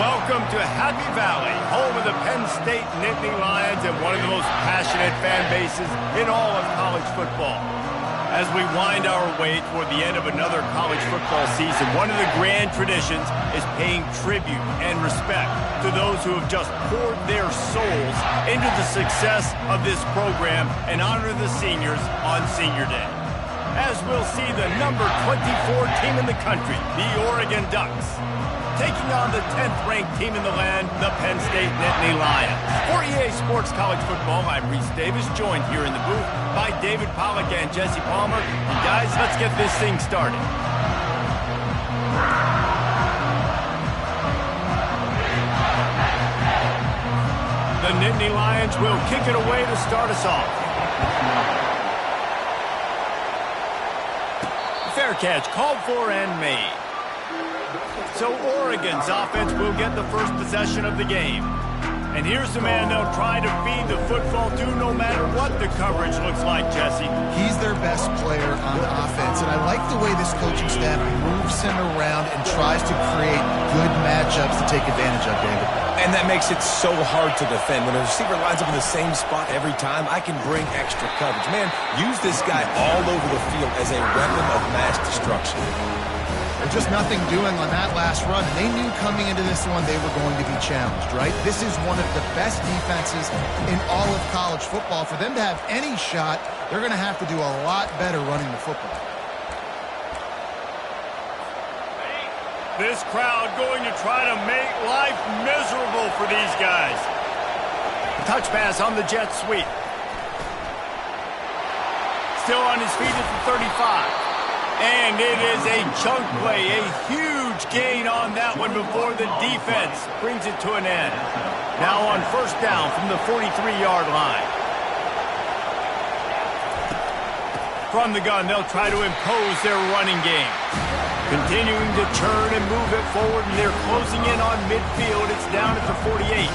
Welcome to Happy Valley, home of the Penn State Nittany Lions and one of the most passionate fan bases in all of college football. As we wind our way toward the end of another college football season, one of the grand traditions is paying tribute and respect to those who have just poured their souls into the success of this program and honor the seniors on Senior Day. As we'll see the number 24 team in the country, the Oregon Ducks, taking on the 10th-ranked team in the land, the Penn State Nittany Lions. For EA Sports College Football, I'm Reese Davis, joined here in the booth by David Pollack and Jesse Palmer. And guys, let's get this thing started. The Nittany Lions will kick it away to start us off. Fair catch called for and made. So Oregon's offense will get the first possession of the game. And here's the man they'll try to feed the football to no matter what the coverage looks like, Jesse. He's their best player on offense, and I like the way this coaching staff moves him around and tries to create good matchups to take advantage of, David. And that makes it so hard to defend. When a receiver lines up in the same spot every time, I can bring extra coverage. Man, use this guy all over the field as a weapon of mass destruction. There's just nothing doing on that last run. They knew coming into this one they were going to be challenged, right? This is one of the best defenses in all of college football. For them to have any shot, they're going to have to do a lot better running the football. This crowd going to try to make life miserable for these guys. Touch pass on the jet sweep. Still on his feet at the 35. And it is a chunk play, a huge gain on that one before the defense brings it to an end. Now on first down from the 43-yard line. From the gun, they'll try to impose their running game. Continuing to turn and move it forward, and they're closing in on midfield. It's down at the 48.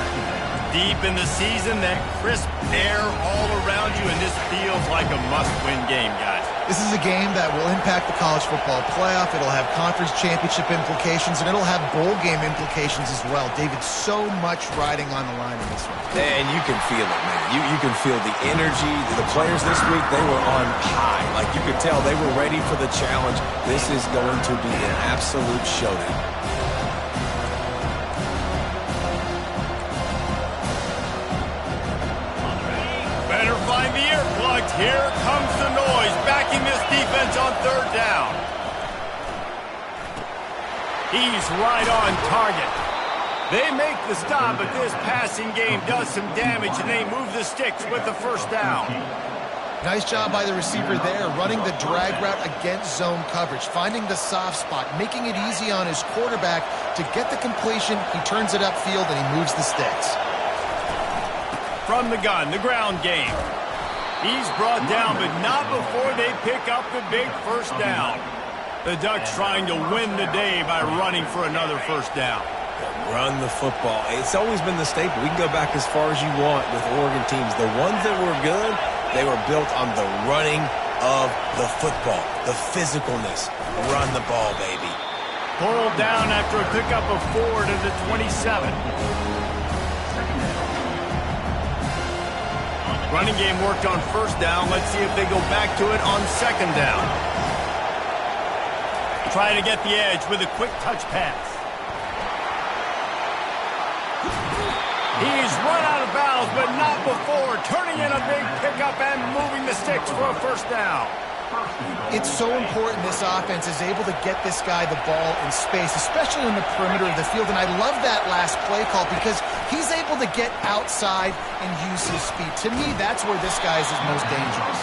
Deep in the season, that crisp air all around you, and this feels like a must-win game, guys. This is a game that will impact the college football playoff. It'll have conference championship implications, and it'll have bowl game implications as well. David, so much riding on the line in this one. And you can feel it, man. You can feel the energy. The players this week, they were on high. Like you could tell, they were ready for the challenge. This is going to be an absolute showdown. Find the earplugs. Here comes the noise, backing this defense on third down. He's right on target. They make the stop, but this passing game does some damage, and they move the sticks with the first down. Nice job by the receiver there, running the drag route against zone coverage, finding the soft spot, making it easy on his quarterback to get the completion. He turns it upfield, and he moves the sticks. From the gun, the ground game. He's brought down, but not before they pick up the big first down. The Ducks trying to win the day by running for another first down. Run the football. It's always been the staple. We can go back as far as you want with Oregon teams. The ones that were good, they were built on the running of the football, the physicalness. Run the ball, baby. Pulled down after a pickup of 4 to the 27. Running game worked on first down. Let's see if they go back to it on second down. Try to get the edge with a quick touch pass. He's run out of bounds, but not before. Turning in a big pickup and moving the sticks for a first down. It's so important this offense is able to get this guy the ball in space, especially in the perimeter of the field. And I love that last play call because he's able to get outside and use his speed. To me, that's where this guy is his most dangerous.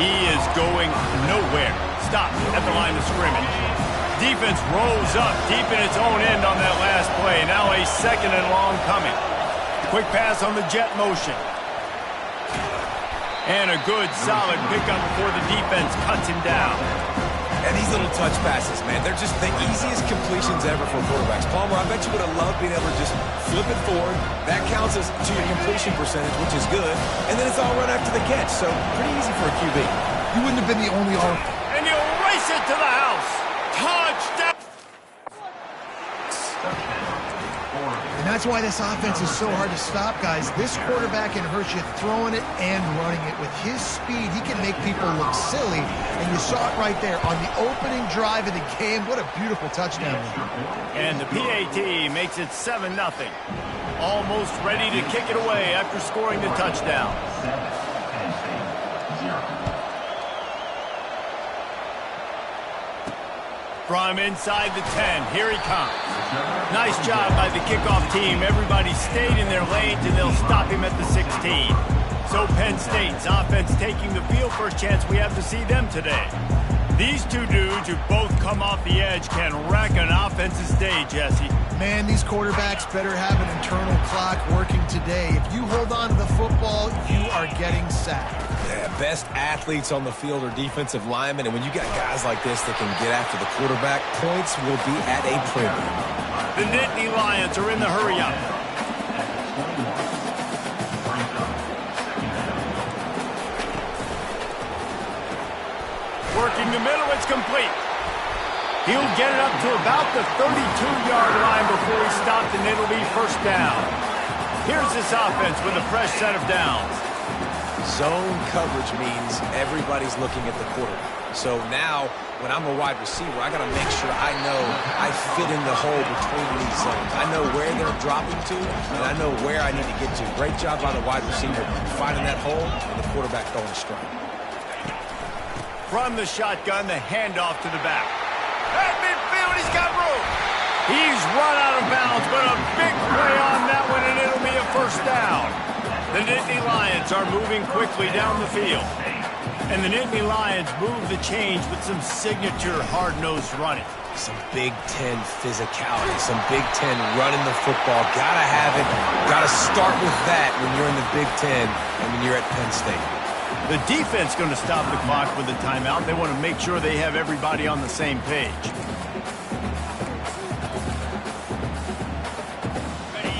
He is going nowhere. Stop at the line of scrimmage. Defense rolls up deep in its own end on that last play. Now a second and long coming. Quick pass on the jet motion. And a good, solid pickup before the defense cuts him down. And these little touch passes, man, they're just the easiest completions ever for quarterbacks. Palmer, I bet you would have loved being able to just flip it forward. That counts as to your completion percentage, which is good. And then it's all run after the catch, so pretty easy for a QB. You wouldn't have been the only arm. And he'll race it to the house. Touchdown. And that's why this offense is so hard to stop, guys. This quarterback can hurt you throwing it and running it. With his speed, he can make people look silly. And you saw it right there on the opening drive of the game. What a beautiful touchdown. And the PAT makes it 7-0. Almost ready to kick it away after scoring the touchdown. From inside the 10, here he comes. Nice job by the kickoff team. Everybody stayed in their lanes, and they'll stop him at the 16. So Penn State's offense taking the field. First chance we have to see them today. These two dudes who both come off the edge can wreck an offense's day, Jesse. Man, these quarterbacks better have an internal clock working today. If you hold on to the football, you are getting sacked. Yeah, best athletes on the field are defensive linemen, and when you got guys like this that can get after the quarterback, points will be at a premium. The Nittany Lions are in the hurry-up. Working the middle, it's complete. He'll get it up to about the 32-yard line before he stopped, and it'll be first down. Here's this offense with a fresh set of downs. Zone coverage means everybody's looking at the quarterback. So now, when I'm a wide receiver, I got to make sure I know I fit in the hole between these zones. I know where they're dropping to, and I know where I need to get to. Great job by the wide receiver finding that hole, and the quarterback throwing a strike. From the shotgun, the handoff to the back. At midfield, he's got room. He's run out of bounds, but a big play on that one, and it'll be a first down. The Nittany Lions are moving quickly down the field. And the Nittany Lions move the change with some signature hard-nosed running. Some Big Ten physicality, some Big Ten running the football. Gotta have it. Gotta start with that when you're in the Big Ten and when you're at Penn State. The defense going to stop the clock with a timeout. They want to make sure they have everybody on the same page.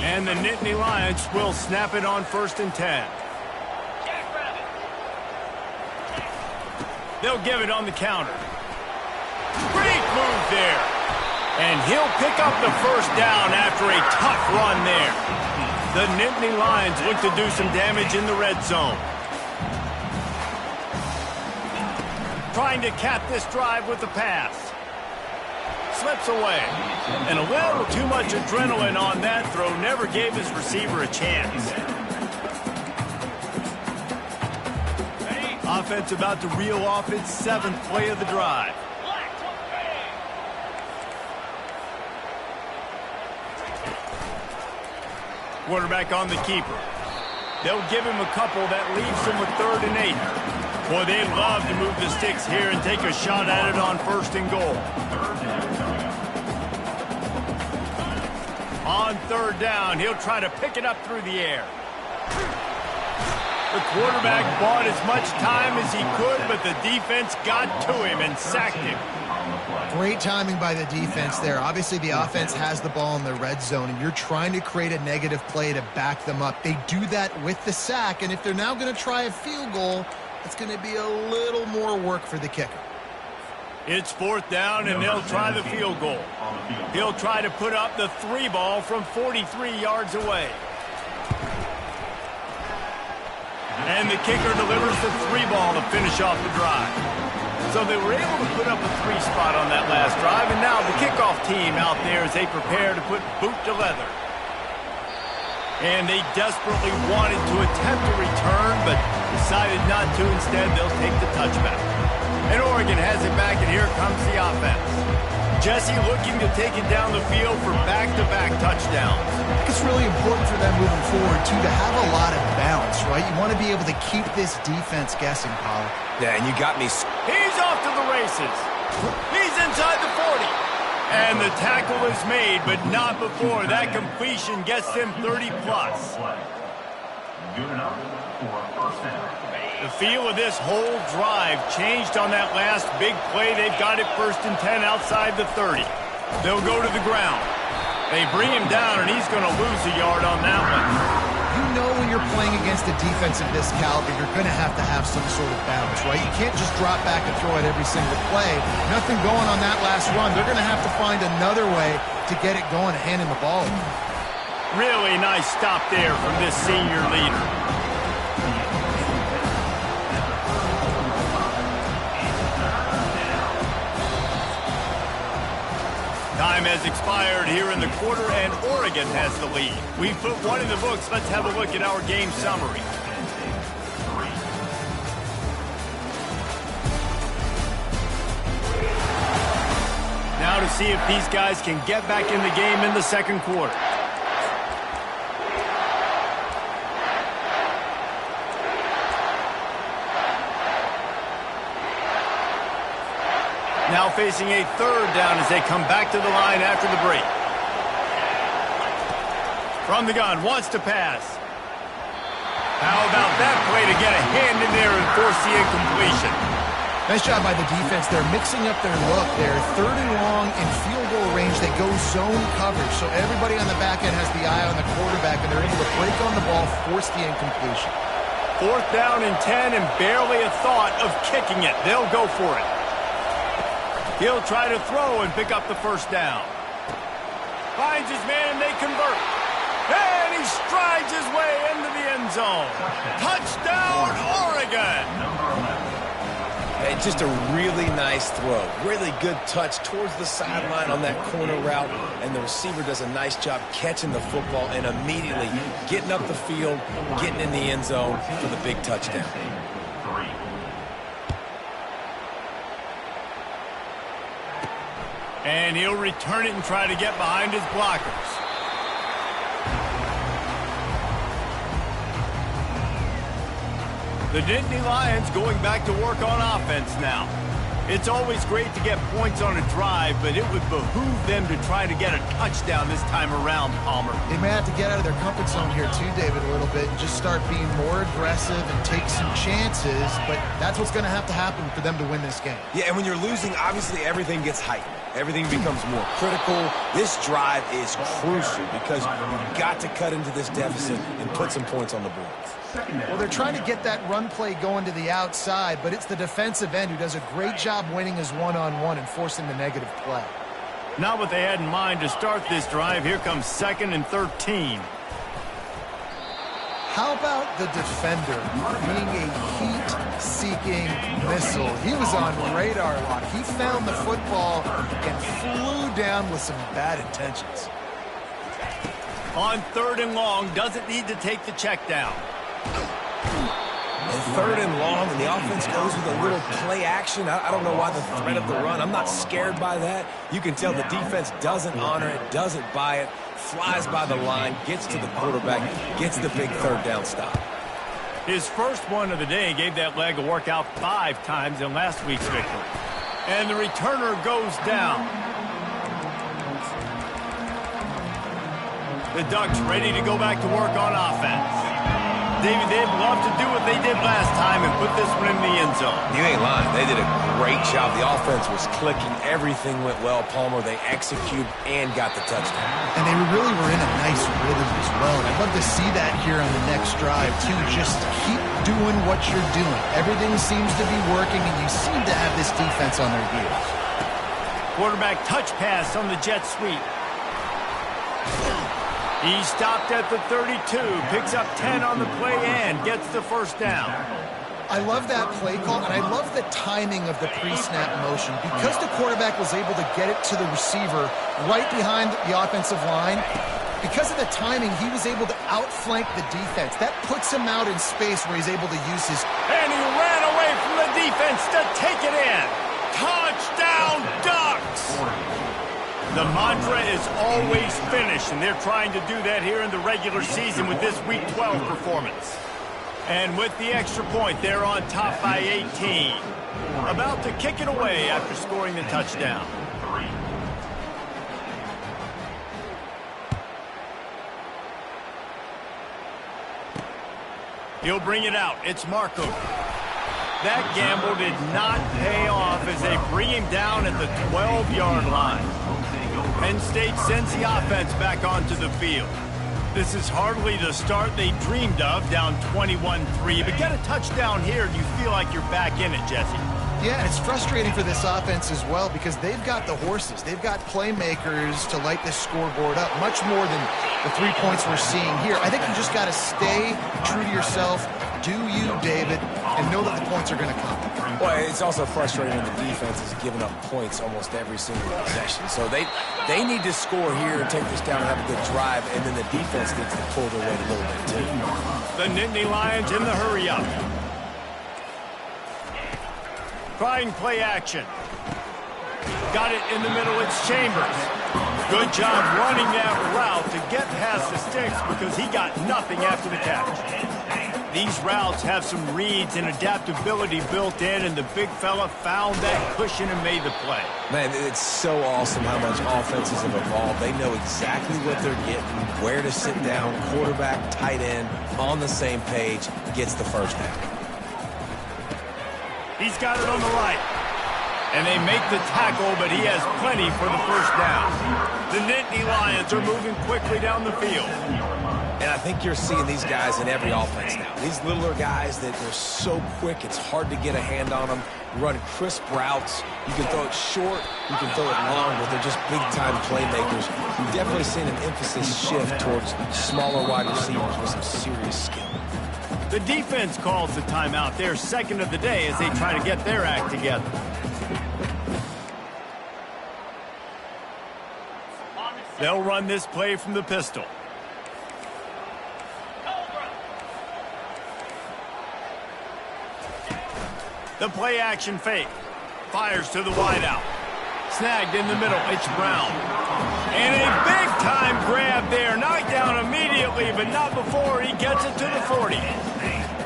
And the Nittany Lions will snap it on 1st and 10. They'll give it on the counter. Great move there. And he'll pick up the first down after a tough run there. The Nittany Lions look to do some damage in the red zone. Trying to cap this drive with the pass. Slips away. And a little too much adrenaline on that throw. Never gave his receiver a chance. Offense about to reel off its 7th play of the drive. Quarterback on the keeper. They'll give him a couple. That leaves him with 3rd and 8. Boy, they'd love to move the sticks here and take a shot at it on 1st and goal. On 3rd down, he'll try to pick it up through the air. The quarterback bought as much time as he could, but the defense got to him and sacked him. Great timing by the defense there. Obviously, the offense has the ball in the red zone, and you're trying to create a negative play to back them up. They do that with the sack, and if they're now going to try a field goal, it's going to be a little more work for the kicker. It's 4th down, and they'll try the field goal. He'll try to put up the 3 ball from 43 yards away. And the kicker delivers the 3 ball to finish off the drive. So they were able to put up a 3 spot on that last drive, and now the kickoff team out there as they prepare to put boot to leather. And they desperately wanted to attempt a return, but decided not to. Instead, they'll take the touchback. And Oregon has it back, and here comes the offense. Jesse looking to take it down the field for back-to-back touchdowns. It's really important for them moving forward, too, to have a lot of bounce, right? You want to be able to keep this defense guessing, Paul. Yeah, and you got me. He's off to the races. He's inside the 40. And the tackle is made, but not before. That completion gets him 30-plus. Good enough for a first down. The feel of this whole drive changed on that last big play. They've got it 1st and 10 outside the 30. They'll go to the ground. They bring him down, and he's going to lose a yard on that one. You know when you're playing against a defense of this caliber, you're going to have some sort of balance, right? You can't just drop back and throw it every single play. Nothing going on that last run. They're going to have to find another way to get it going and hand him the ball. Really nice stop there from this senior leader. Time has expired here in the quarter, and Oregon has the lead. We've put one in the books. Let's have a look at our game summary. Now to see if these guys can get back in the game in the second quarter. Now facing a third down as they come back to the line after the break. From the gun, wants to pass. How about that play to get a hand in there and force the incompletion? Nice job by the defense. They're mixing up their look there. Third and long in field goal range. They go zone coverage. So everybody on the back end has the eye on the quarterback, and they're able to break on the ball, force the incompletion. 4th down and 10, and barely a thought of kicking it. They'll go for it. He'll try to throw and pick up the first down. Finds his man, and they convert. And he strides his way into the end zone. Touchdown, Oregon! Hey, just a really nice throw. Really good touch towards the sideline on that corner route, and the receiver does a nice job catching the football and immediately getting up the field, getting in the end zone for the big touchdown. And he'll return it and try to get behind his blockers. The Nittany Lions going back to work on offense now. It's always great to get points on a drive, but it would behoove them to try to get a touchdown this time around, Palmer. They may have to get out of their comfort zone here too, David, a little bit, and just start being more aggressive and take some chances, but that's what's going to have to happen for them to win this game. Yeah, and when you're losing, obviously everything gets heightened. Everything becomes more critical. This drive is crucial because you've got to cut into this deficit and put some points on the board. Well, they're trying to get that run play going to the outside, but it's the defensive end who does a great job winning his one-on-one and forcing the negative play. Not what they had in mind to start this drive. Here comes 2nd and 13. How about the defender being a heat-seeking missile? He was on radar lock. He found the football and flew down with some bad intentions. On 3rd and long, doesn't need to take the check down. And 3rd and long, and the offense goes with a little play action. I don't know why the threat of the run. I'm not scared by that. You can tell the defense doesn't honor it, doesn't buy it, flies by the line, gets to the quarterback, gets the big 3rd down stop. His first one of the day gave that leg a workout 5 times in last week's victory. And the returner goes down. The Ducks ready to go back to work on offense. David, they'd love to do what they did last time and put this one in the end zone. You ain't lying. They did a great job. The offense was clicking. Everything went well. Palmer, they executed and got the touchdown. And they really were in a nice rhythm as well. And I'd love to see that here on the next drive, too. Just keep doing what you're doing. Everything seems to be working, and you seem to have this defense on their heels. Quarterback touch pass on the jet sweep. He stopped at the 32, picks up 10 on the play and gets the first down. I love that play call, and I love the timing of the pre-snap motion. Because the quarterback was able to get it to the receiver right behind the offensive line, because of the timing, he was able to outflank the defense. That puts him out in space where he's able to use his... And he ran away from the defense to take it in. Touchdown, Ducks! The mantra is always finish, and they're trying to do that here in the regular season with this Week 12 performance. And with the extra point, they're on top by 18. About to kick it away after scoring the touchdown. He'll bring it out. It's Marco. That gamble did not pay off as they bring him down at the 12-yard line. Penn State sends the offense back onto the field. This is hardly the start they dreamed of, down 21-3. But get a touchdown here and you feel like you're back in it, Jesse. Yeah, and it's frustrating for this offense as well because they've got the horses. They've got playmakers to light this scoreboard up, much more than the 3 points we're seeing here. I think you just got to stay true to yourself, do you, David, and know that the points are going to come. Well, it's also frustrating when the defense is giving up points almost every single possession. So they need to score here and take this down and have a good drive, and then the defense needs to pull their weight a little bit too. The Nittany Lions in the hurry-up. Trying play action. Got it in the middle, it's Chambers. Good job running that route to get past the sticks because he got nothing after the catch. These routes have some reads and adaptability built in, and the big fella found that cushion and made the play. Man, it's so awesome how much offenses have evolved. They know exactly what they're getting, where to sit down, quarterback, tight end, on the same page, gets the first down. He's got it on the right. And they make the tackle, but he has plenty for the first down. The Nittany Lions are moving quickly down the field. And I think you're seeing these guys in every offense now. These littler guys that they're so quick, it's hard to get a hand on them. Run crisp routes. You can throw it short, you can throw it long, but they're just big-time playmakers. You've definitely seen an emphasis shift towards smaller wide receivers with some serious skill. The defense calls the timeout, their second of the day, as they try to get their act together. They'll run this play from the pistol. The play action fake. Fires to the wideout. Snagged in the middle. It's Brown. And a big-time grab there. Knocked down immediately, but not before he gets it to the 40.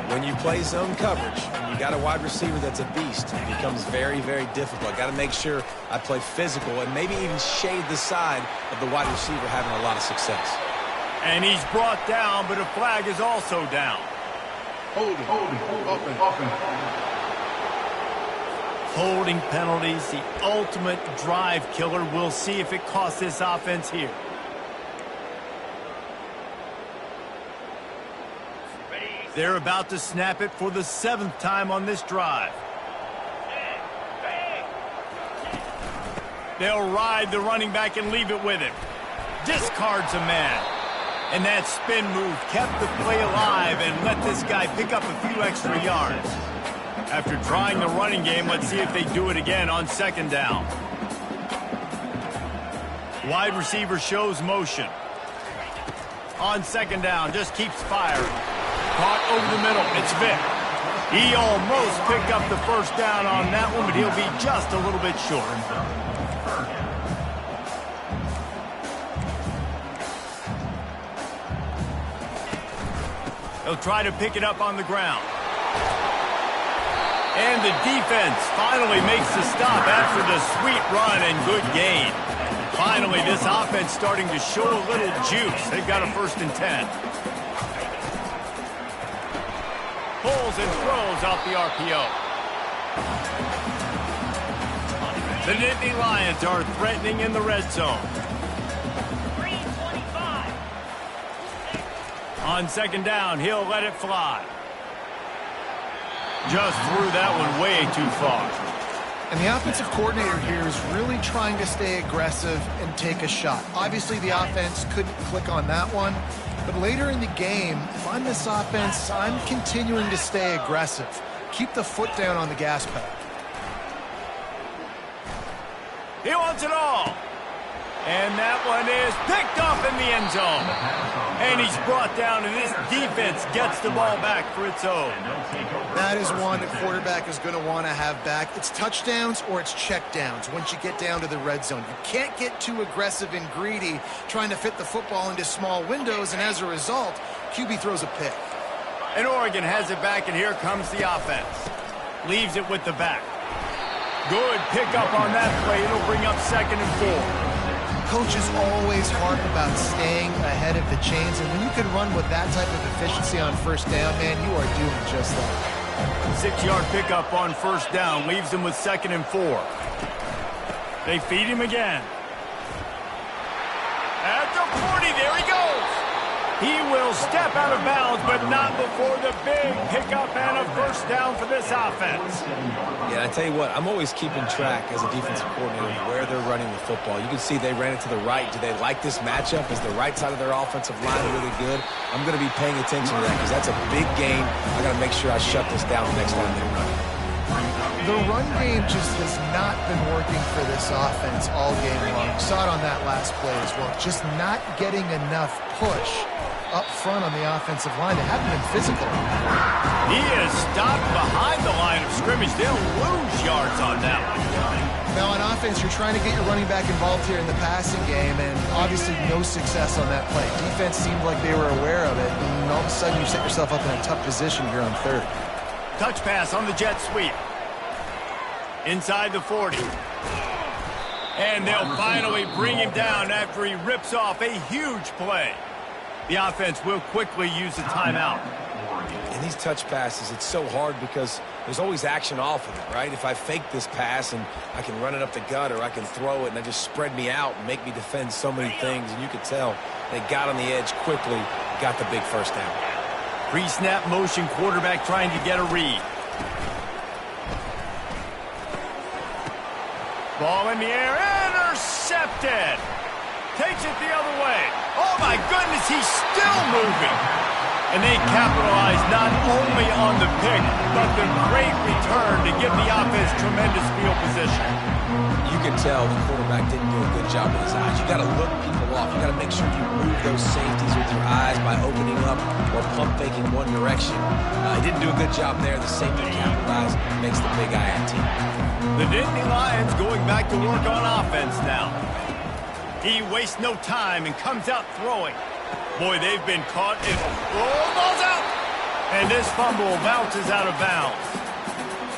When you play zone coverage, and you got a wide receiver that's a beast, it becomes very, very difficult. Got to make sure I play physical and maybe even shade the side of the wide receiver having a lot of success. And he's brought down, but a flag is also down. Holding penalties, the ultimate drive killer. We'll see if it costs this offense here. They're about to snap it for the 7th time on this drive. They'll ride the running back and leave it with him. Discards a man. And that spin move kept the play alive and let this guy pick up a few extra yards. After trying the running game, let's see if they do it again on 2nd down. Wide receiver shows motion. On 2nd down, just keeps firing. Caught over the middle, it's Vick. He almost picked up the first down on that one, but he'll be just a little bit short. He'll try to pick it up on the ground. And the defense finally makes the stop after the sweet run and good gain. Finally, this offense starting to show a little juice. They've got a 1st and 10. Pulls and throws out the RPO. The Nittany Lions are threatening in the red zone. On 2nd down, he'll let it fly. Just threw that one way too far. And the offensive coordinator here is really trying to stay aggressive and take a shot. Obviously, the offense couldn't click on that one. But later in the game, if I'm this offense, I'm continuing to stay aggressive. Keep the foot down on the gas pedal. He wants it all. And that one is picked up in the end zone. And he's brought down, and this defense gets the ball back for its own. That is one the quarterback is going to want to have back. It's touchdowns or it's checkdowns once you get down to the red zone. You can't get too aggressive and greedy trying to fit the football into small windows, and as a result, QB throws a pick. And Oregon has it back, and here comes the offense. Leaves it with the back. Good pickup on that play. It'll bring up 2nd and 4. Coaches always harp about staying ahead of the chains, and when you can run with that type of efficiency on 1st down, man, you are doing just that. 6-yard pickup on 1st down leaves him with 2nd and 4. They feed him again. At the 40, there he goes. He will step out of bounds, but not before the big pickup and a first down for this offense. Yeah, I tell you what, I'm always keeping track as a defensive coordinator of where they're running the football. You can see they ran it to the right. Do they like this matchup? Is the right side of their offensive line really good? I'm going to be paying attention to that because that's a big game. I got to make sure I shut this down next time they run. The run game just has not been working for this offense all game long. We saw it on that last play as well. Just not getting enough push up front on the offensive line. They haven't been physical. He is stopped behind the line of scrimmage. They'll lose yards on that one. Now on offense, you're trying to get your running back involved here in the passing game, and obviously no success on that play. Defense seemed like they were aware of it, and all of a sudden you set yourself up in a tough position here on third. Touch pass on the jet sweep. Inside the 40. And they'll finally bring him down after he rips off a huge play. The offense will quickly use a timeout. In these touch passes, it's so hard because there's always action off of it, right? If I fake this pass and I can run it up the gut or I can throw it and they just spread me out and make me defend so many things, and you could tell they got on the edge quickly, got the big first down. Pre-snap motion, quarterback trying to get a read. Ball in the air, intercepted. Takes it the other way. Oh my goodness, he's still moving. And they capitalize not only on the pick, but the great return to give the offense tremendous field position. You can tell the quarterback didn't do a good job with his eyes. You got to look people off. You got to make sure you move those safeties with your eyes by opening up or pump faking one direction. He didn't do a good job there. The safety capitalized, makes the big INT. The Nittany Lions going back to work on offense now. He wastes no time and comes out throwing. Boy, they've been caught in... Oh, ball's out! And this fumble bounces out of bounds.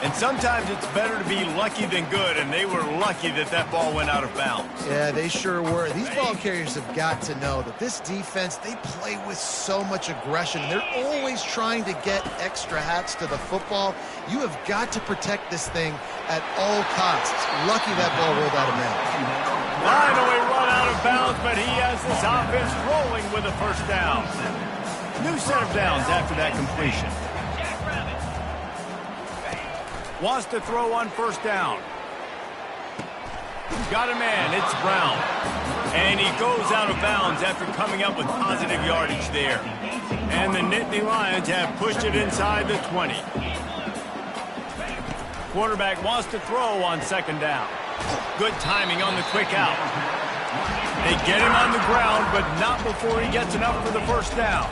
And sometimes it's better to be lucky than good, and they were lucky that that ball went out of bounds. Yeah, they sure were. These ball carriers have got to know that this defense, they play with so much aggression. They're always trying to get extra hats to the football. You have got to protect this thing at all costs. Lucky that ball rolled out of bounds. Finally run out of bounds, but he has this offense rolling with a first down. New set of downs after that completion. Wants to throw on first down. Got a man, it's Brown. And he goes out of bounds after coming up with positive yardage there. And the Nittany Lions have pushed it inside the 20. Quarterback wants to throw on second down. Good timing on the quick out. They get him on the ground, but not before he gets enough for the first down.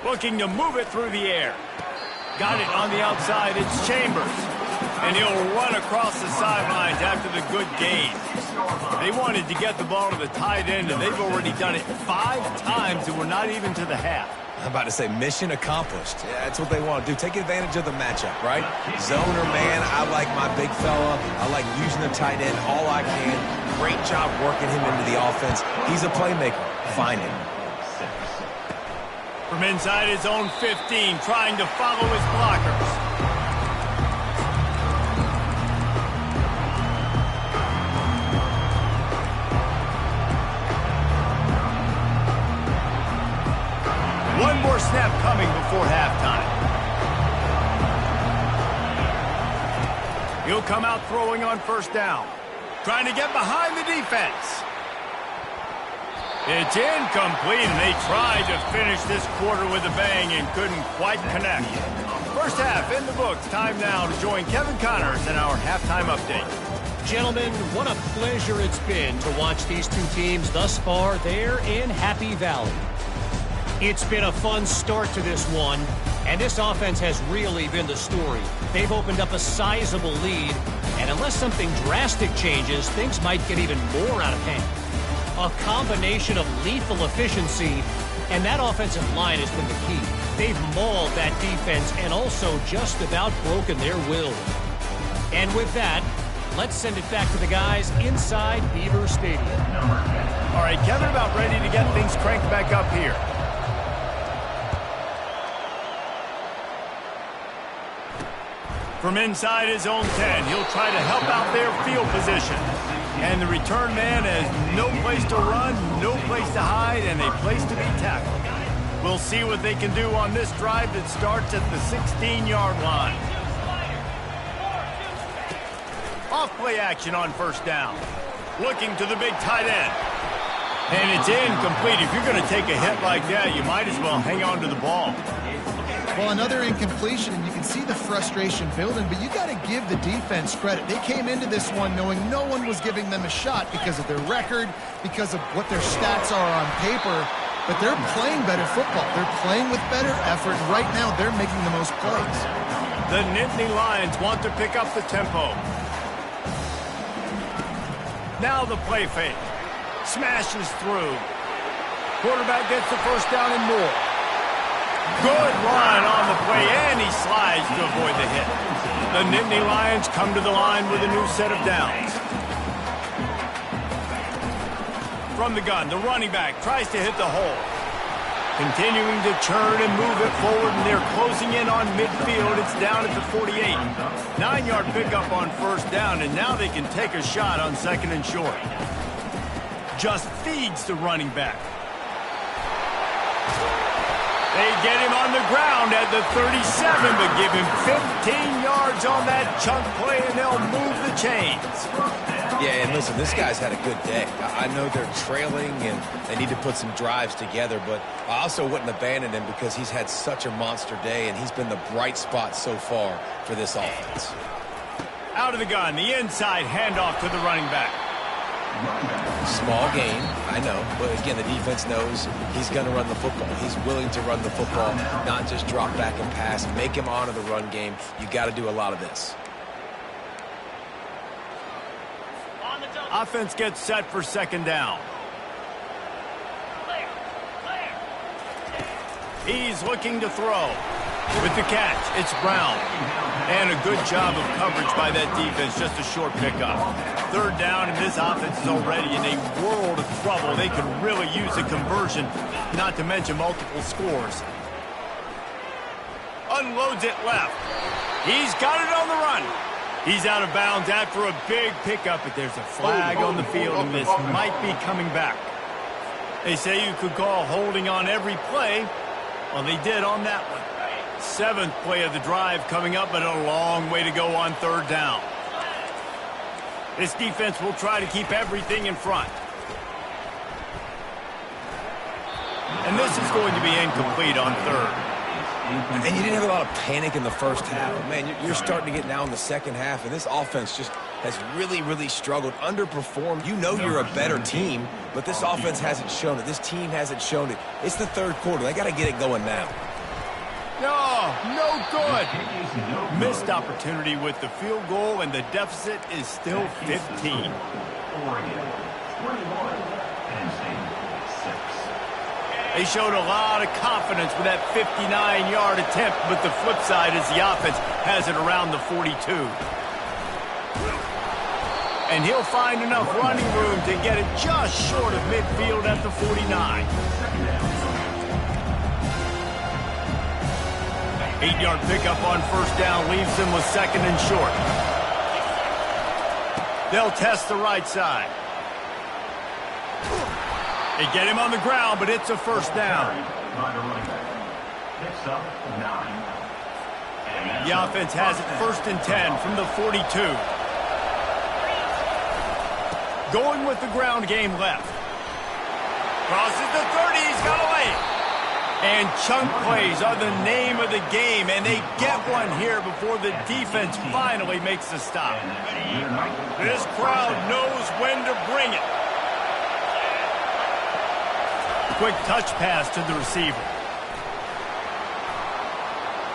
Looking to move it through the air. Got it on the outside, it's Chambers. And he'll run across the sidelines after the good gain. They wanted to get the ball to the tight end, and they've already done it 5 times, and we're not even to the half. I'm about to say mission accomplished. Yeah, that's what they want to do. Take advantage of the matchup, right? Zone or man, I like my big fella. I like using the tight end all I can. Great job working him into the offense. He's a playmaker. Find him. From inside his own 15, trying to follow his blockers. One more snap coming before halftime. He'll come out throwing on first down. Trying to get behind the defense. It's incomplete, and they tried to finish this quarter with a bang and couldn't quite connect. First half in the books. Time now to join Kevin Connors in our halftime update. Gentlemen, what a pleasure it's been to watch these two teams thus far there in Happy Valley. It's been a fun start to this one, and this offense has really been the story. They've opened up a sizable lead, and unless something drastic changes, things might get even more out of hand. A combination of lethal efficiency, and that offensive line has been the key. They've mauled that defense and also just about broken their will. And with that, let's send it back to the guys inside Beaver Stadium. All right, Kevin, about ready to get things cranked back up here. From inside his own 10, he'll try to help out their field position. And the return man has no place to run, no place to hide, and a place to be tackled. We'll see what they can do on this drive that starts at the 16-yard line. Off play action on first down. Looking to the big tight end. And it's incomplete. If you're going to take a hit like that, you might as well hang on to the ball. Well, another incompletion, and you can see the frustration building, but you got to give the defense credit. They came into this one knowing no one was giving them a shot because of their record, because of what their stats are on paper, but they're playing better football. They're playing with better effort. Right now, they're making the most plays. The Nittany Lions want to pick up the tempo. Now the play fake. Smashes through. Quarterback gets the first down and more. Good line on the play, and he slides to avoid the hit. The Nittany Lions come to the line with a new set of downs. From the gun, the running back tries to hit the hole. Continuing to turn and move it forward, and they're closing in on midfield. It's down at the 48. 9-yard pickup on first down, and now they can take a shot on second and short. Just feeds the running back. They get him on the ground at the 37, but give him 15 yards on that chunk play, and they'll move the chains. Yeah, and listen, this guy's had a good day. I know they're trailing, and they need to put some drives together, but I also wouldn't abandon him because he's had such a monster day, and he's been the bright spot so far for this offense. Out of the gun, the inside handoff to the running back. Small gain, I know, but again, the defense knows he's going to run the football. He's willing to run the football, not just drop back and pass, make him honor the run game. You got to do a lot of this. Offense gets set for second down. He's looking to throw. With the catch, it's Brown. And a good job of coverage by that defense, just a short pickup. Third down, and this offense is already in a world of trouble. They could really use a conversion, not to mention multiple scores. Unloads it left. He's got it on the run. He's out of bounds after a big pickup, but there's a flag on the field, and this might be coming back. They say you could call holding on every play. Well, they did on that one. 7th play of the drive coming up, but a long way to go on third down. This defense will try to keep everything in front. And this is going to be incomplete on third. And you didn't have a lot of panic in the first half. Man, you're starting to get now in the second half, and this offense just has really, really struggled, underperformed. You know you're a better team, but this offense hasn't shown it. This team hasn't shown it. It's the third quarter. They got to get it going now. No good. Missed opportunity with the field goal, and the deficit is still 15. They showed a lot of confidence with that 59-yard attempt, but the flip side is the offense has it around the 42. And he'll find enough running room to get it just short of midfield at the 49. 8-yard pickup on first down leaves them with second and short. They'll test the right side. They get him on the ground, but it's a first down. The offense has it first and 10 from the 42. Going with the ground game left. Crosses the 30, he's got away. And chunk plays are the name of the game, and they get one here before the defense finally makes the stop. This crowd knows when to bring it. Quick touch pass to the receiver.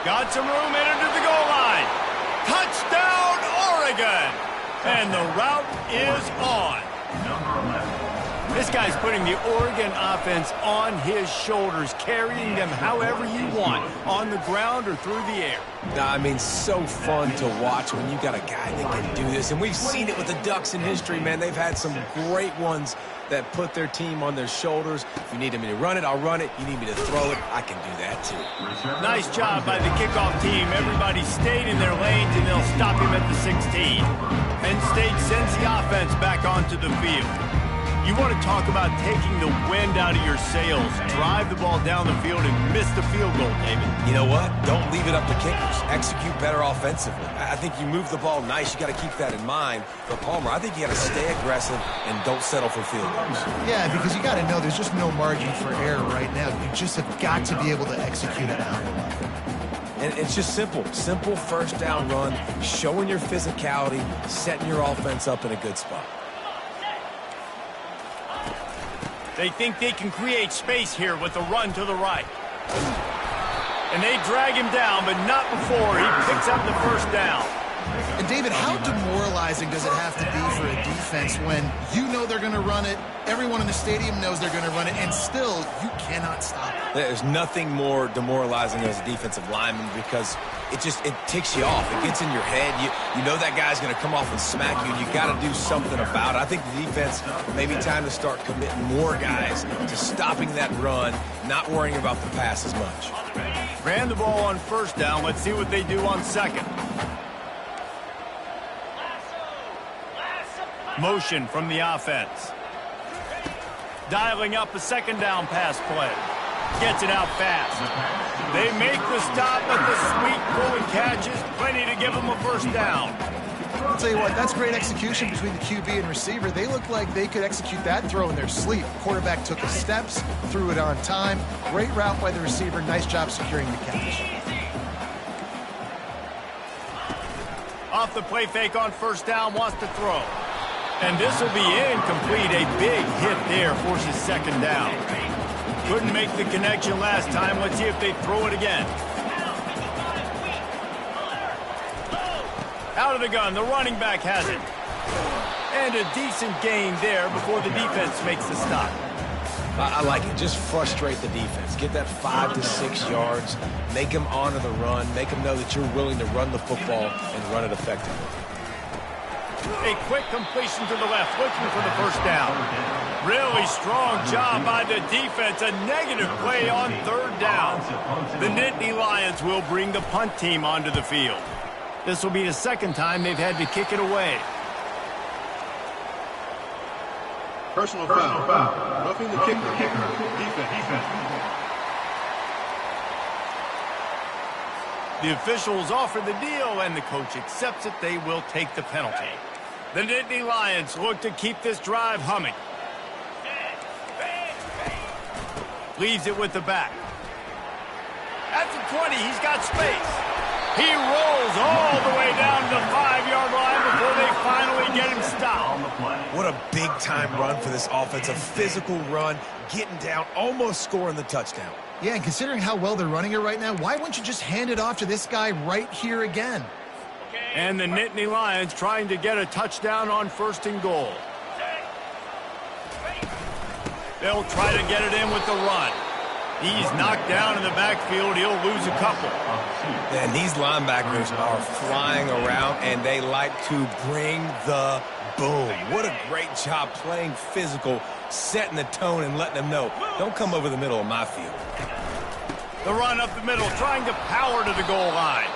Got some room, entered to the goal line. Touchdown, Oregon! And the route is on. This guy's putting the Oregon offense on his shoulders, carrying them however you want, on the ground or through the air. I mean, so fun to watch when you got a guy that can do this. And we've seen it with the Ducks in history, man. They've had some great ones that put their team on their shoulders. If you need me to run it, I'll run it. You need me to throw it, I can do that too. Nice job by the kickoff team. Everybody stayed in their lanes, and they'll stop him at the 16. Penn State sends the offense back onto the field. You want to talk about taking the wind out of your sails. Drive the ball down the field and miss the field goal, David. You know what? Don't leave it up to kickers. Execute better offensively. I think you move the ball nice. You got to keep that in mind. But, Palmer, I think you got to stay aggressive and don't settle for field goals. Yeah, because you got to know there's just no margin for error right now. You just have got to be able to execute it out. And it's just simple. Simple first down run, showing your physicality, setting your offense up in a good spot. They think they can create space here with the run to the right. And they drag him down, but not before he picks up the first down. And, David, how demoralizing does it have to be for a defense when you know they're going to run it, everyone in the stadium knows they're going to run it, and still you cannot stop it? There's nothing more demoralizing as a defensive lineman because it ticks you off. It gets in your head. You know that guy's going to come off and smack you, and you got to do something about it. I think the defense, maybe time to start committing more guys to stopping that run, not worrying about the pass as much. Ran the ball on first down. Let's see what they do on second. Motion from the offense. Dialing up a second down pass play. Gets it out fast. They make the stop, but the sweet pull and catch is plenty to give them a first down. I'll tell you what, that's great execution between the QB and receiver. They look like they could execute that throw in their sleep. Quarterback took his steps, threw it on time. Great route by the receiver. Nice job securing the catch. Off the play fake on first down, wants to throw. And this will be incomplete. A big hit there forces second down. Couldn't make the connection last time. Let's see if they throw it again. Out of the gun, the running back has it. And a decent gain there before the defense makes the stop. I like it. Just frustrate the defense. Get that 5 to 6 yards. Make them honor the run. Make them know that you're willing to run the football and run it effectively. A quick completion to the left, looking for the first down. Really strong job by the defense. A negative play on third down. The Nittany Lions will bring the punt team onto the field. This will be the second time they've had to kick it away. Personal foul. Roughing the kicker. Defense. The officials offer the deal, and the coach accepts it. They will take the penalty. The Nittany Lions look to keep this drive humming. Leaves it with the back. At the 20, he's got space. He rolls all the way down to the 5-yard line before they finally get him stopped. What a big-time run for this offense. A physical run, getting down, almost scoring the touchdown. Yeah, and considering how well they're running it right now, why wouldn't you just hand it off to this guy right here again? And the Nittany Lions trying to get a touchdown on first and goal. They'll try to get it in with the run. He's knocked down in the backfield. He'll lose a couple. And these linebackers are flying around, and they like to bring the boom. What a great job playing physical, setting the tone and letting them know, don't come over the middle of my field. The run up the middle, trying to power to the goal line.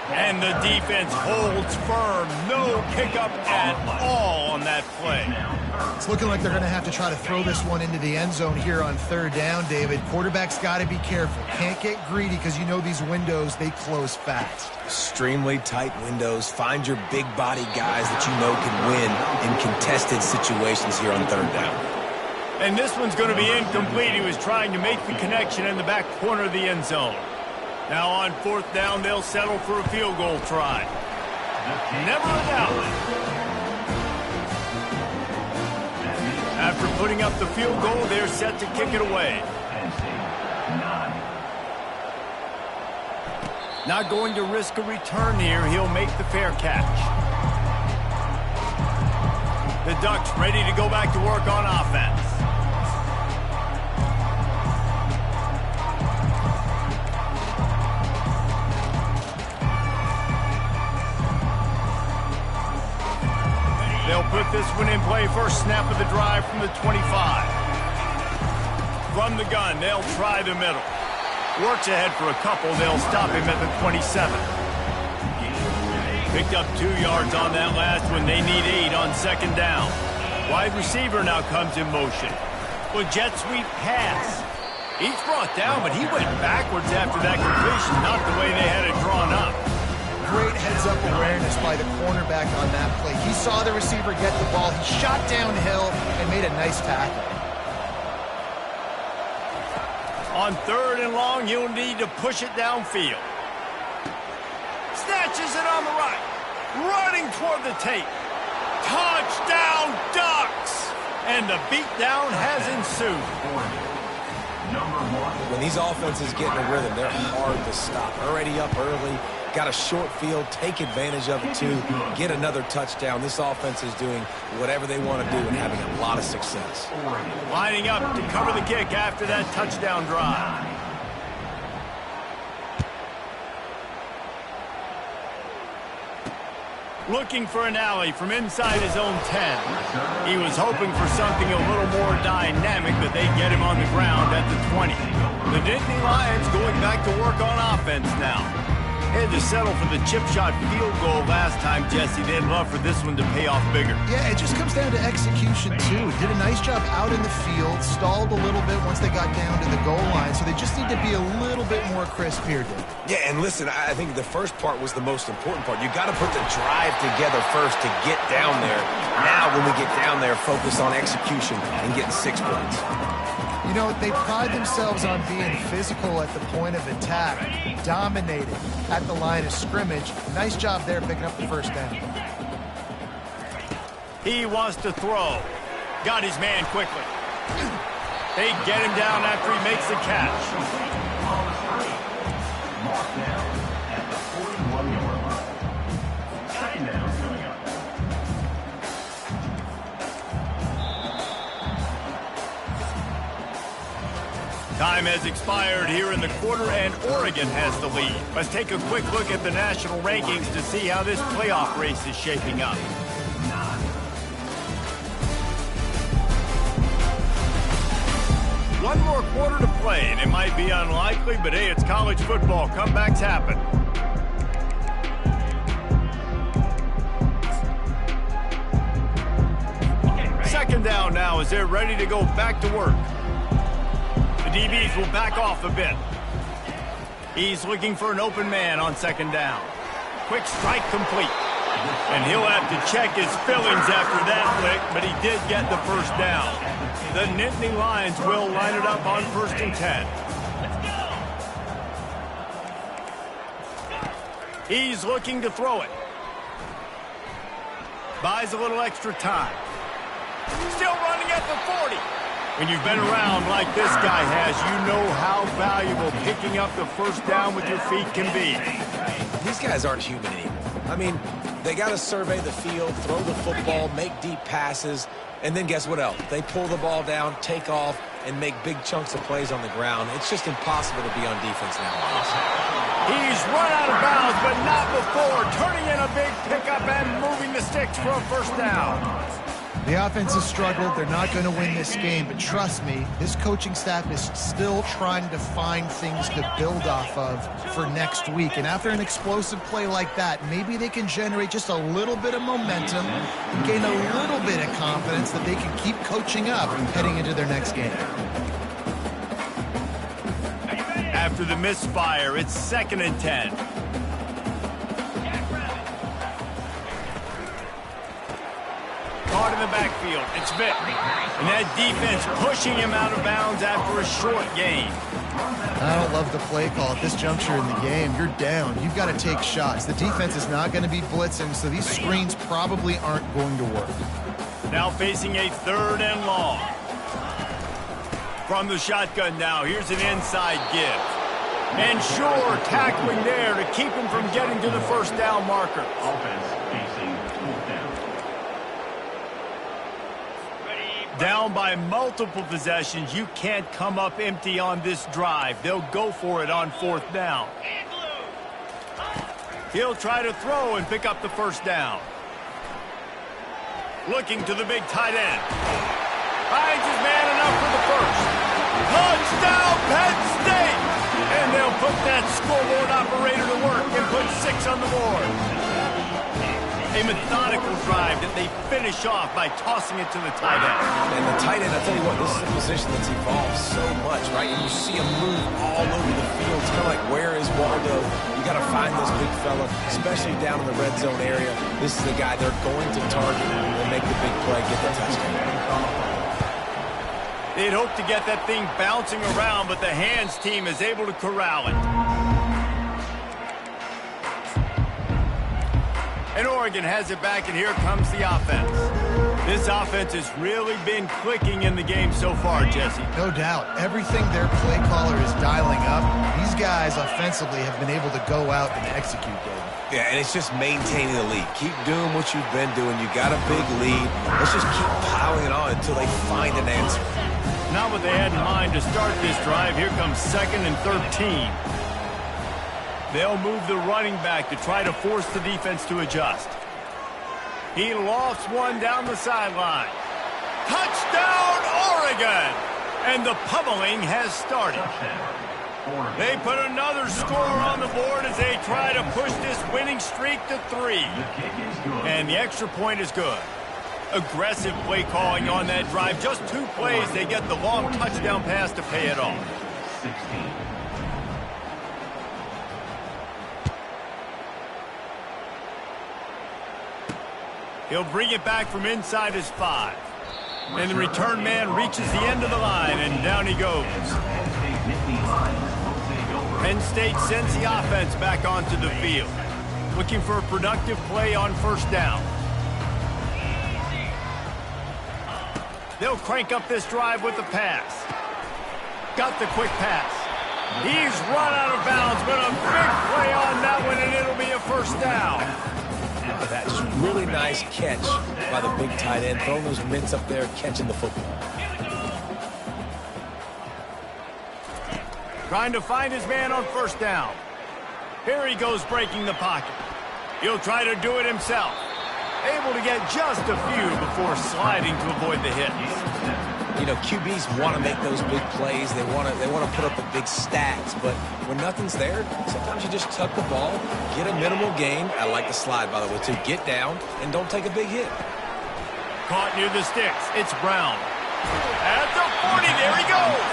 And the defense holds firm. No pickup at all on that play. It's looking like they're going to have to try to throw this one into the end zone here on third down, David. Quarterback's got to be careful. Can't get greedy because you know these windows, they close fast. Extremely tight windows. Find your big body guys that you know can win in contested situations here on third down. And this one's going to be incomplete. He was trying to make the connection in the back corner of the end zone. Now on fourth down, they'll settle for a field goal try. Never a doubt. After putting up the field goal, they're set to kick it away. Not going to risk a return here. He'll make the fair catch. The Ducks ready to go back to work on offense. They'll put this one in play first snap of the drive from the 25. From the gun, they'll try the middle. Works ahead for a couple. They'll stop him at the 27. Picked up 2 yards on that last one. They need 8 on second down. Wide receiver now comes in motion. Well, jet sweep pass. He's brought down, but he went backwards after that completion, not the way they had it drawn up. Great heads-up awareness by the cornerback on that play. He saw the receiver get the ball. He shot downhill and made a nice tackle. On 3rd and long, you'll need to push it downfield. Snatches it on the right. Running toward the tape. Touchdown, Ducks! And the beatdown has ensued. When these offenses get in a rhythm, they're hard to stop. Already up early, got a short field, take advantage of it too, get another touchdown. This offense is doing whatever they want to do and having a lot of success. Lining up to cover the kick after that touchdown drive. Looking for an alley from inside his own 10. He was hoping for something a little more dynamic, but they get him on the ground at the 20. The Nittany Lions going back to work on offense now. Had to settle for the chip shot field goal last time, Jesse. They'd love for this one to pay off bigger. Yeah, it just comes down to execution, too. Did a nice job out in the field, stalled a little bit once they got down to the goal line, so they just need to be a little bit more crisp here, Dave. Yeah, and listen, I think the first part was the most important part. You got to put the drive together first to get down there. Now, when we get down there, focus on execution and getting 6 points. You know, they pride themselves on being physical at the point of attack, dominating at the line of scrimmage. Nice job there picking up the first down. He wants to throw. Got his man quickly. They get him down after he makes the catch. Mark down at the 41-yard line. Second down coming up. Time has expired here in the quarter, and Oregon has the lead. Let's take a quick look at the national rankings to see how this playoff race is shaping up. One more quarter to play, and it might be unlikely, but hey, it's college football. Comebacks happen. Second down now as they're ready to go back to work. The DBs will back off a bit. He's looking for an open man on second down. Quick strike complete. And he'll have to check his fillings after that lick, but he did get the first down. The Nittany Lions will line it up on 1st and 10. He's looking to throw it. Buys a little extra time. Still running at the 40. When you've been around like this guy has, you know how valuable picking up the first down with your feet can be. These guys aren't human anymore. I mean, they got to survey the field, throw the football, make deep passes, and then guess what else? They pull the ball down, take off, and make big chunks of plays on the ground. It's just impossible to be on defense now. He's run out of bounds, but not before. Turning in a big pickup and moving the sticks for a first down. The offense has struggled. They're not going to win this game, but trust me, this coaching staff is still trying to find things to build off of for next week. And after an explosive play like that, maybe they can generate just a little bit of momentum and gain a little bit of confidence that they can keep coaching up heading into their next game. After the misfire, it's 2nd and 10. Caught in the backfield. It's Vick. And that defense pushing him out of bounds after a short gain. I don't love the play call at this juncture in the game. You're down. You've got to take shots. The defense is not going to be blitzing, so these screens probably aren't going to work. Now facing a 3rd and long. From the shotgun now, here's an inside give. And sure, tackling there to keep him from getting to the first down marker. Offense facing 4th down. Down by multiple possessions, you can't come up empty on this drive. They'll go for it on 4th down. He'll try to throw and pick up the first down. Looking to the big tight end. Finds his man enough for the first. Touchdown, Penn State! And they'll put that scoreboard operator to work and put 6 on the board. A methodical drive that they finish off by tossing it to the tight end. And the tight end, I'll tell you what, this is a position that's evolved so much, right? And you see him move all over the field. It's kind of like, where is Waldo? You got to find this big fella, especially down in the red zone area. This is the guy they're going to target and make the big play, get the touchdown. They'd hope to get that thing bouncing around, but the hands team is able to corral it. And Oregon has it back, and here comes the offense. This offense has really been clicking in the game so far, Jesse. No doubt. Everything their play caller is dialing up, these guys offensively have been able to go out and execute, David. Yeah, and it's just maintaining the lead. Keep doing what you've been doing. You got a big lead. Let's just keep piling it on until they find an answer. Not what they had in mind to start this drive. Here comes 2nd and 13. They'll move the running back to try to force the defense to adjust. He lofts one down the sideline. Touchdown, Oregon! And the pummeling has started. They put another score on the board as they try to push this winning streak to 3. And the extra point is good. Aggressive play calling on that drive. Just 2 plays, they get the long touchdown pass to pay it off. 16. He'll bring it back from inside his 5. And the return man reaches the end of the line, and down he goes. Penn State sends the offense back onto the field, looking for a productive play on 1st down. They'll crank up this drive with the pass. Got the quick pass. He's run out of bounds, but a big play on that one, and it'll be a 1st down. That's really nice catch by the big tight end, throwing those mitts up there, catching the football. Trying to find his man on 1st down. Here he goes breaking the pocket. He'll try to do it himself. Able to get just a few before sliding to avoid the hits. You know, QBs want to make those big plays. They want to put up the big stats. But when nothing's there, sometimes you just tuck the ball, get a minimal gain. I like the slide, by the way, to get down and don't take a big hit. Caught near the sticks. It's Brown. At the 40, there he goes.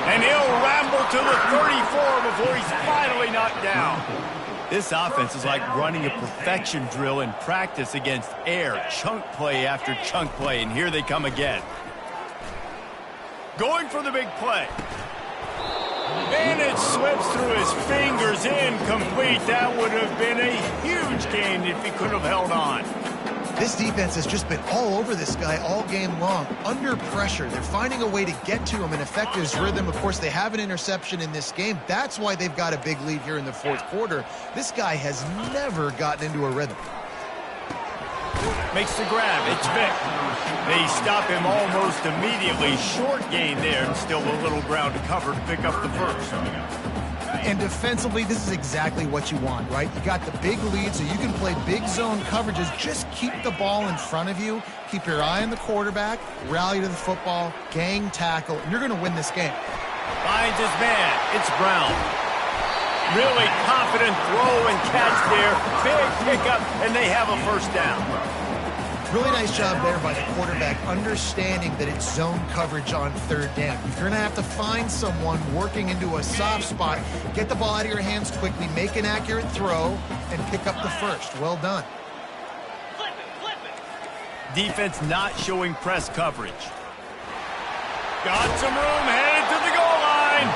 And he'll ramble to the 34 before he's finally knocked down. This offense is like running a perfection drill in practice against air. Chunk play after chunk play, and here they come again. Going for the big play. And it slips through his fingers, incomplete. That would have been a huge gain if he could have held on. This defense has just been all over this guy all game long. Under pressure, they're finding a way to get to him and affect his rhythm. Of course, they have an interception in this game. That's why they've got a big lead here in the 4th quarter. This guy has never gotten into a rhythm. Makes the grab. It's Vic. They stop him almost immediately. Short gain there, and still a little ground to cover to pick up the 1st. And defensively, this is exactly what you want, right? You got the big lead, so you can play big zone coverages. Just keep the ball in front of you. Keep your eye on the quarterback. Rally to the football. Gang tackle. And you're going to win this game. Finds his man. It's Brown. Really confident throw and catch there. Big pickup, and they have a 1st down. Really nice job there by the quarterback, understanding that it's zone coverage on 3rd down. If you're going to have to find someone working into a soft spot, get the ball out of your hands quickly, make an accurate throw, and pick up the 1st. Well done. Defense not showing press coverage. Got some room, headed to the goal line.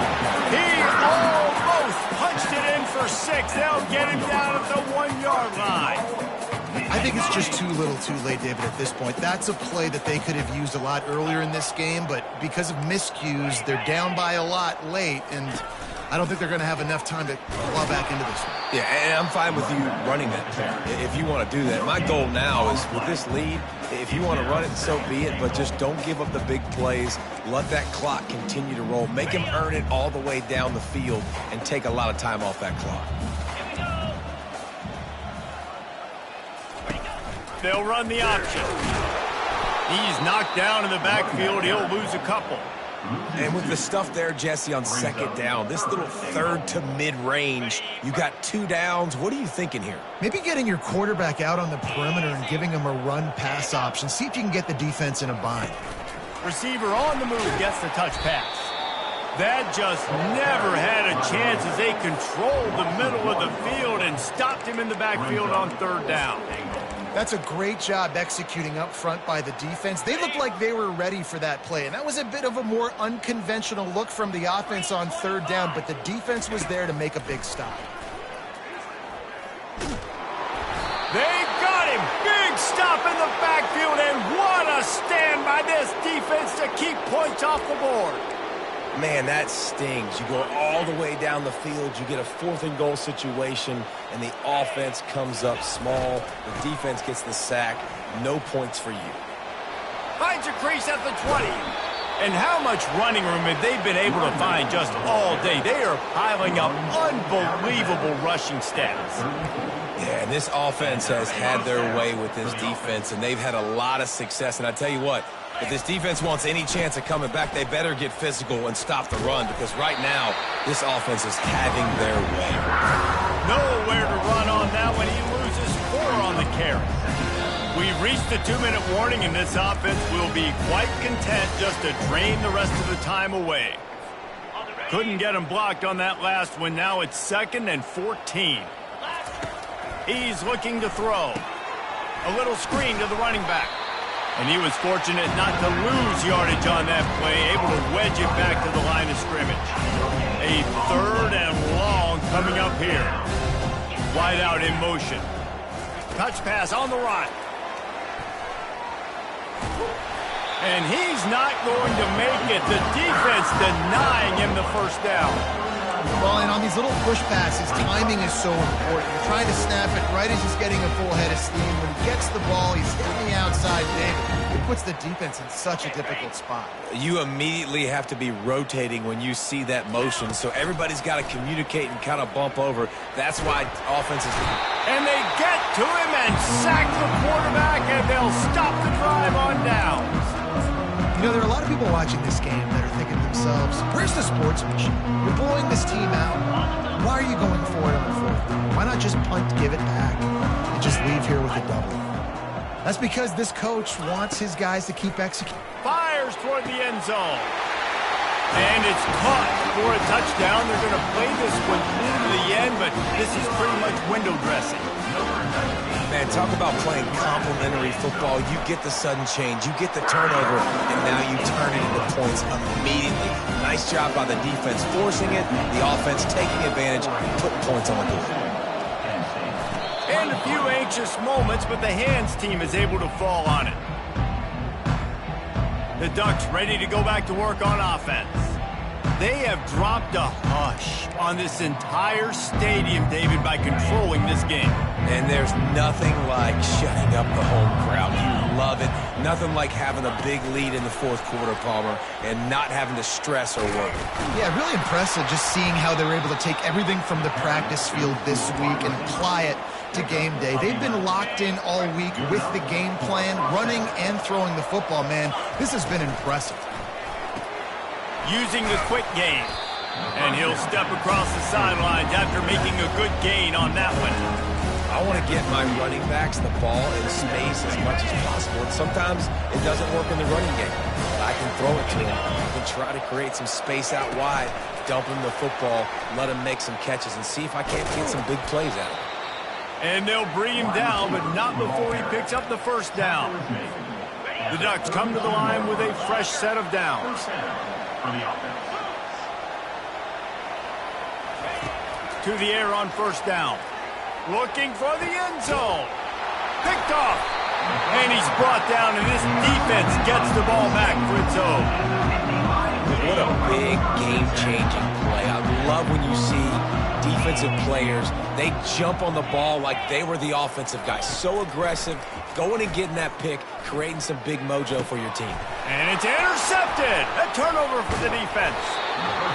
He almost punched it in for 6. They'll get him down at the 1-yard line. I think it's just too little too late, David, at this point. That's a play that they could have used a lot earlier in this game, but because of miscues, they're down by a lot late, and I don't think they're going to have enough time to claw back into this one. Yeah, and I'm fine with you running that play if you want to do that. My goal now is with this lead, if you want to run it, so be it, but just don't give up the big plays. Let that clock continue to roll. Make him earn it all the way down the field and take a lot of time off that clock. They'll run the option. He's knocked down in the backfield. He'll lose a couple. And with the stuff there, Jesse, on second down, this little third to mid-range, you got 2 downs. What are you thinking here? Maybe getting your quarterback out on the perimeter and giving him a run-pass option. See if you can get the defense in a bind. Receiver on the move gets the touch pass. That just never had a chance as they controlled the middle of the field and stopped him in the backfield on third down. That's a great job executing up front by the defense. They looked like they were ready for that play, and that was a bit of a more unconventional look from the offense on third down, but the defense was there to make a big stop. They got him! Big stop in the backfield, and what a stand by this defense to keep points off the board. Man, that stings. You go all the way down the field, you get a 4th and goal situation, and the offense comes up small. The defense gets the sack. No points for you. Finds a crease at the 20. And how much running room have they been able to find just all day? They are piling up unbelievable rushing stats. Yeah, and this offense has had their way with this defense, and they've had a lot of success. And I tell you what, if this defense wants any chance of coming back, they better get physical and stop the run, because right now, this offense is having their way. Nowhere to run on that one. He loses 4 on the carry. We've reached the 2-minute warning, and this offense will be quite content just to drain the rest of the time away. Couldn't get him blocked on that last one. Now it's 2nd and 14. He's looking to throw. A little screen to the running back. And he was fortunate not to lose yardage on that play, able to wedge it back to the line of scrimmage. A 3rd and long coming up here. Wide out in motion. Touch pass on the run. And he's not going to make it. The defense denying him the first down. Well, and on these little push passes, timing is so important. You're trying to snap it right as he's getting a full head of steam. When he gets the ball, he's hitting the outside big. It puts the defense in such a difficult spot. You immediately have to be rotating when you see that motion, so everybody's got to communicate and kind of bump over. That's why offenses... And they get to him and sack the quarterback, and they'll stop the drive on downs. You know, there are a lot of people watching this game that are thinking to themselves, where's the sportsmanship? You're blowing this team out. Why are you going for it on 4th down? Why not just punt, give it back, and just leave here with a double? That's because this coach wants his guys to keep executing. Fires toward the end zone. And it's caught for a touchdown. They're going to play this one through to the end, but this is pretty much window dressing. Man, talk about playing complementary football. You get the sudden change, you get the turnover, and now you turn it into points immediately. Nice job by the defense forcing it, the offense taking advantage, putting points on the board. And a few anxious moments, but the hands team is able to fall on it. The Ducks ready to go back to work on offense. They have dropped a hush on this entire stadium, David, by controlling this game. And there's nothing like shutting up the home crowd. You love it. Nothing like having a big lead in the 4th quarter, Palmer, and not having to stress or worry. Yeah, really impressive just seeing how they were able to take everything from the practice field this week and apply it to game day. They've been locked in all week with the game plan, running and throwing the football. Man, this has been impressive. Using the quick game. And he'll step across the sidelines after making a good gain on that one. I want to get my running backs the ball in space as much as possible. And sometimes it doesn't work in the running game. But I can throw it to him. I can try to create some space out wide, dump him the football, let him make some catches, and see if I can't get some big plays out of him. And they'll bring him down, but not before he picks up the first down. The Ducks come to the line with a fresh set of downs. To the air on first down. Looking for the end zone. Picked off. And he's brought down, and this defense gets the ball back for its own. What a big game-changing play. I love when you see defensive players, they jump on the ball like they were the offensive guys. So aggressive, going and getting that pick, creating some big mojo for your team. And it's intercepted. A turnover for the defense.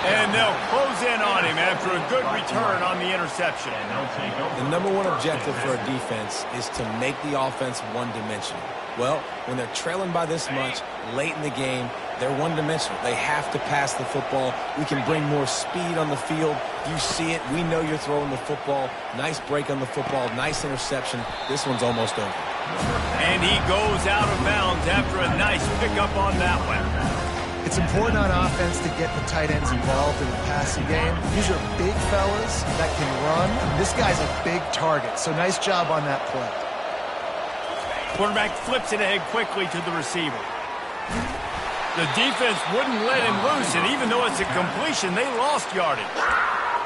And they'll close in on him after a good return on the interception. The #1 objective for a defense is to make the offense one-dimensional. Well, when they're trailing by this much late in the game, they're one-dimensional. They have to pass the football. We can bring more speed on the field. You see it. We know you're throwing the football. Nice break on the football. Nice interception. This one's almost over. And he goes out of bounds after a nice pickup on that one. It's important on offense to get the tight ends involved in the passing game. These are big fellas that can run. This guy's a big target, so nice job on that play. Quarterback flips it ahead quickly to the receiver. The defense wouldn't let him loose, and even though it's a completion, they lost yardage.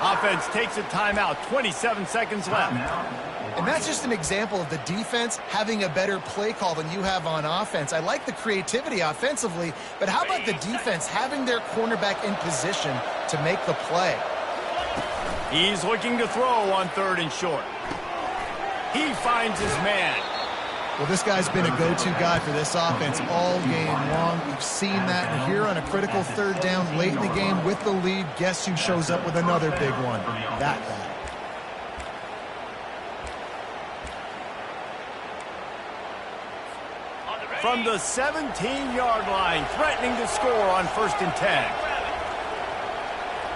Offense takes a timeout, 27 seconds left. And that's just an example of the defense having a better play call than you have on offense. I like the creativity offensively, but how about the defense having their cornerback in position to make the play? He's looking to throw on 3rd and short. He finds his man. Well, this guy's been a go-to guy for this offense all game long. We've seen that, and here on a critical 3rd down late in the game with the lead, guess who shows up with another big one? That guy. From the 17-yard line, threatening to score on 1st and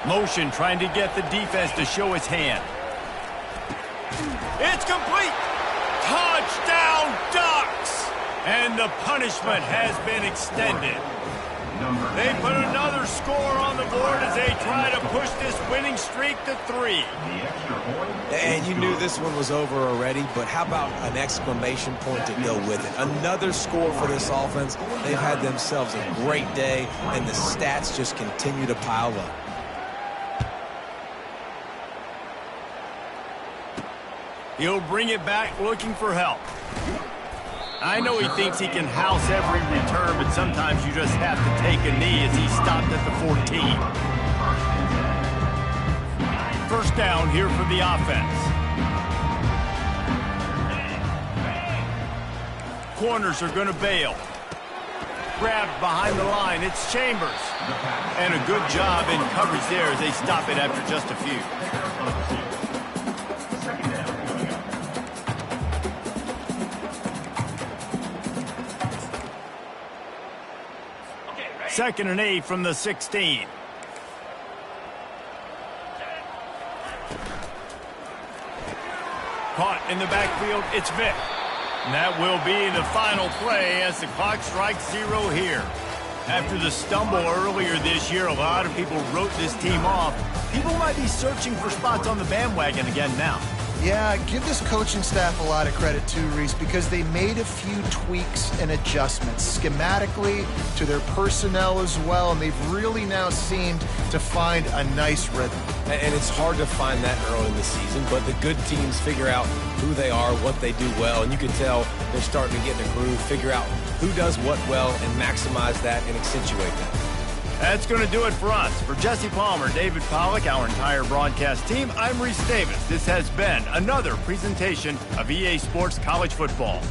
10. Motion trying to get the defense to show its hand. It's complete. Touchdown, Ducks! And the punishment has been extended. They put another score on the board as they try to push this winning streak to 3. And you knew this one was over already, but how about an exclamation point to go with it? Another score for this offense. They've had themselves a great day, and the stats just continue to pile up. He'll bring it back looking for help. I know he thinks he can house every return, but sometimes you just have to take a knee as he stopped at the 14. 1st down here for the offense. Corners are going to bail. Grabbed behind the line. It's Chambers. And a good job in coverage there as they stop it after just a few. 2nd and 8 from the 16. Caught in the backfield, it's Vick. And that will be the final play as the clock strikes 0 here. After the stumble earlier this year, a lot of people wrote this team off. People might be searching for spots on the bandwagon again now. Yeah, give this coaching staff a lot of credit too, Reese, because they made a few tweaks and adjustments schematically to their personnel as well, and they've really now seemed to find a nice rhythm. And it's hard to find that early in the season, but the good teams figure out who they are, what they do well, and you can tell they're starting to get in a groove, figure out who does what well, and maximize that and accentuate that. That's going to do it for us. For Jesse Palmer, David Pollack, our entire broadcast team, I'm Reese Davis. This has been another presentation of EA Sports College Football.